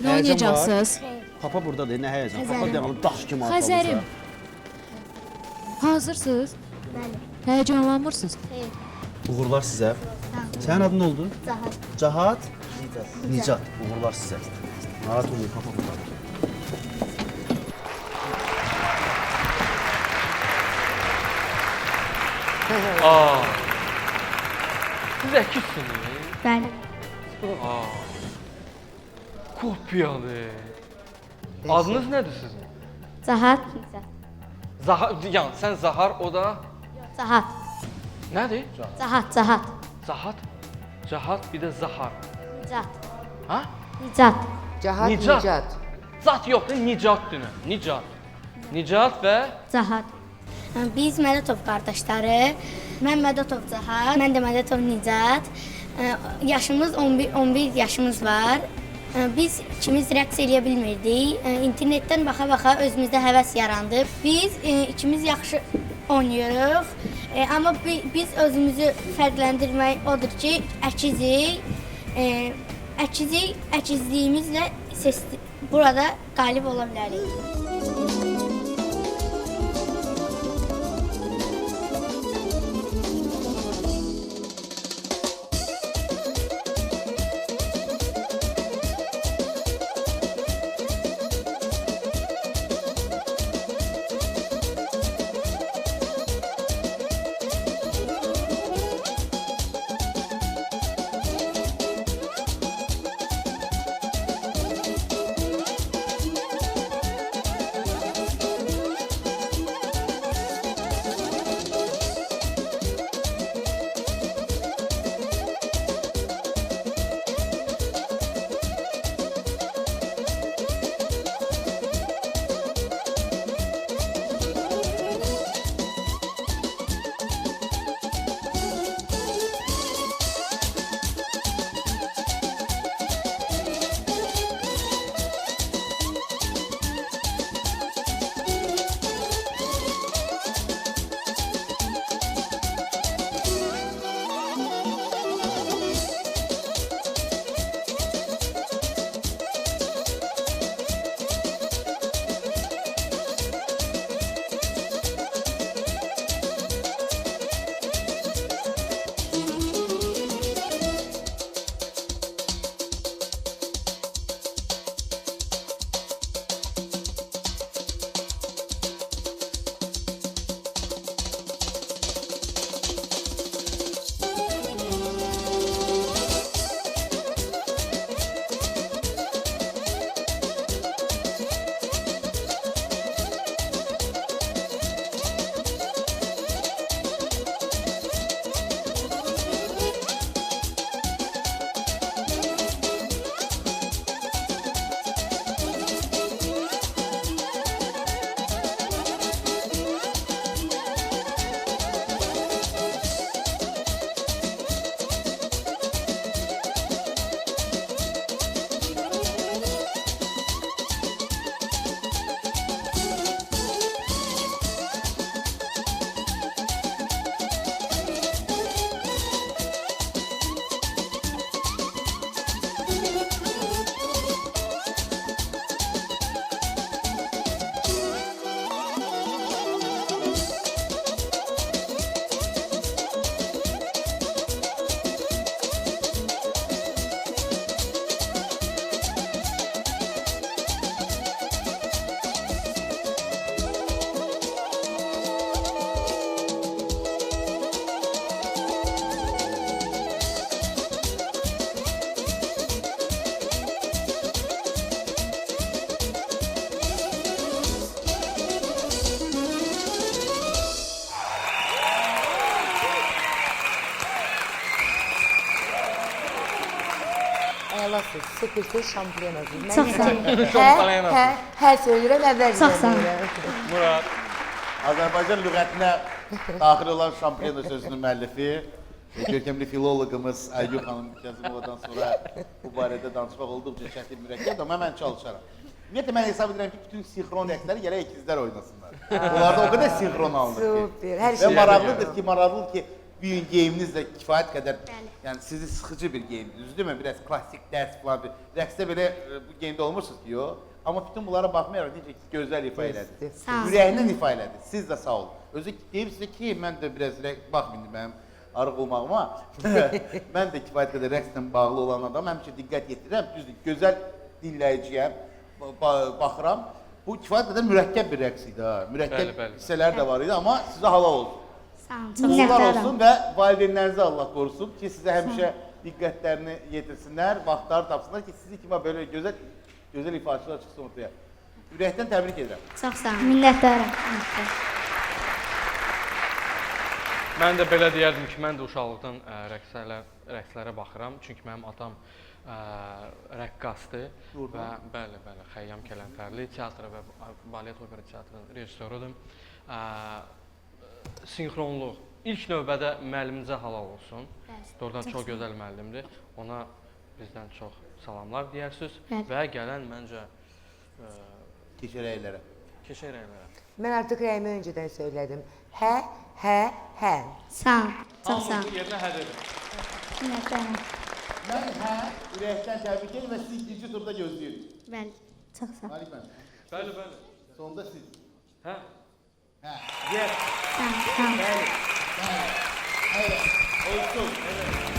Nə oynayacaqsınız? Papa buradadır, nə həyəcan. Papa devamlı daş kimi atılır. Xəzərim. Hazırsınız? Bəli. Həyəcanlanmırsınız? Xeyr. Uğurlar sizə. Sənin adın nə oldu? Zahat. Cahat? Nicat. Uğurlar sizə. Rahat olun, papa buradadır. Aa. Siz əkizsiniz? Bəli. Aa. Kopyalı. Adınız nədir sizin? Zahat. Zahar, yəni sən Zahar, o da Zahat. nədir? Zahat. Zahat. Zahat, Cahat, bir də Zahar. Nicat. Ha? Nicat. Cahat, Nicat. Nicat. Zat yoxdur, Nicat dünə. Nicat. Nicat və Zahat. Biz Mədətov qardaşları. Mən Mədətov Zahat, mən də Mədətov Nicat. Yaşımız 11 yaşımız var. Biz ikimiz rəqs eləyə bilmirdik. İnternetdən baxa-baxa özümüzdə həvəs yarandı. Biz ikimiz yaxşı oynayırıq. Amma biz özümüzü fərqləndirmək odur ki, əkizik. Əkizliyimizlə burada qalib ola bilərik. Əlasız, sıfırsız şampiyonasız. Çox sağ ol. Hər söyləyirəm, əvvəl Çox sağ ol. Murad. Azərbaycan lüğətinə daxil olan şampiyona sözünün müəllifi, görkəmli filoloqumuz Aygün xanım Kazımovadan sonra bu barədə danışmaq olduqca çətin mürəkkəbdir, amma mən çalışaram. Ümumiyyətlə, mən hesab edirəm ki, bütün sinxron rəqsləri gərək ikizlər oynasınlar. Onlarda o qədər sinxron alınır ki. Super, hər Və şey. maraqlıdır ki, Bu gün geyiminiz də kifayət qədər, Bəli. yəni sizi sıxıcı bir geyimdir, düzdür mü? Biraz klassik dərs falan bir. Rəqsdə belə bu geyimdə olmursunuz ki, yox. Amma bütün bunlara baxmayaraq necə gözəl ifa elədi. Sağ olun. Ürəyindən ifa elədi. Siz də sağ olun. Özü deyim sizə ki, mən də biraz baxmayın mənim arıq olmağıma. Mən də kifayət qədər rəqslə bağlı olan adam həmişə diqqət yetirirəm. Düzdür, gözəl dinləyiciyəm, baxıram. Bu kifayət qədər mürəkkəb bir rəqs idi ha. Mürəkkəb Bəli. hissələr də var idi, amma sizə halal olsun. Sağ olun. Çox Uğurlar minnətdaram. olsun və valideynlərinizə Allah qorusun ki, sizə həmişə diqqətlərini yetirsinlər, vaxtları tapsınlar ki, sizi kimi belə gözəl ifaçılar çıxsın ortaya. Ürəkdən təbrik edirəm. Çox sağ olun. Minnətdaram. Mən də belə deyərdim ki, mən də uşaqlıqdan rəqslərə baxıram. Çünki mənim atam rəqqasdır və bəli, Xəyyam Kələntərli teatr və balet opera teatrının rejissorudur. Sinxronluq ilk növbədə müəllimimizə halal olsun. Doğrudan çox gözəl müəllimdir. Ona bizdən çox salamlar deyərsiniz və gələn məncə Keçər əylərə. keçək rəylərə. Mən artıq rəyimi öncədən söylədim. Hə, hə, hə. Sağ olun. Çox sağ olun. Hamımızın yerinə hə dedim. Minnətdaram. Mən ürəkdən təbrik edirəm və sizi ikinci turda gözləyirik. Bəli. Çox sağ olun. Malik mənim. Bəli. Sonunda siz. Hə? Yes. Sağ olun. Bəli. Olsun. Evet.